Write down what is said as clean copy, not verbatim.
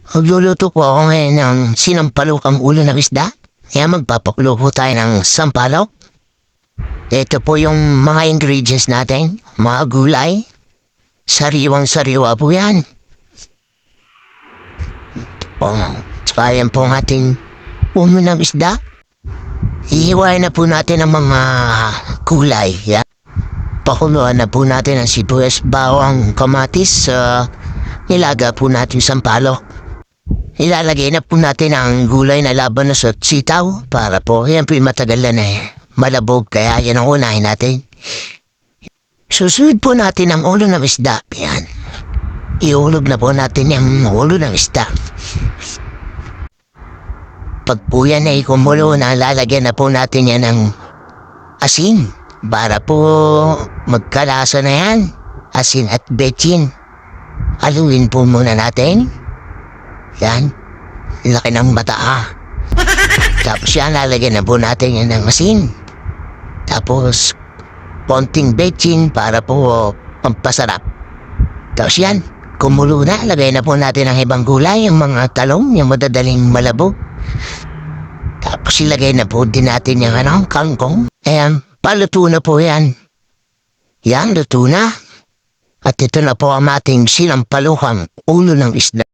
Magluluto po ako ngayon ng sinampalukang ulo ng isda. Kaya magpapakulo po tayo ng sampalok. Ito po yung mga ingredients natin. Mga gulay. Sariwang-sariwa po yan. Tsaka yan po ang ating ulo ng isda. Ihiwain na po natin ang mga gulay. Yan. Pakuluan na po natin ang sibuyas, bawang, kamatis. Nilaga po natin sampalok. Ilalagay na po natin ang gulay na laban na sa sitaw para po yan po yung matagal na malabog kaya yan ang unahin natin. Susunod po natin ang ulo ng isda. Yan. Iulog na po natin yung ulo ng isda. Pag po yan ay kumulo na lalagyan na po natin yan ng asin para po magkalasa na yan. Asin at betchin. Haluin po muna natin. Yan. Laki ng mata Tapos yan, lalagyan na po natin yan ng asin. Tapos, konting betchin para po pampasarap. Tapos yan, kumulo na. Lagay na po natin ang ibang gulay, yung mga talong, yung madadaling malabog. Tapos ilagay na po din natin yung kangkong. Ayan, paluto na po yan. Yan, luto na. At ito na po ang ating sinampalukang ulo ng isda.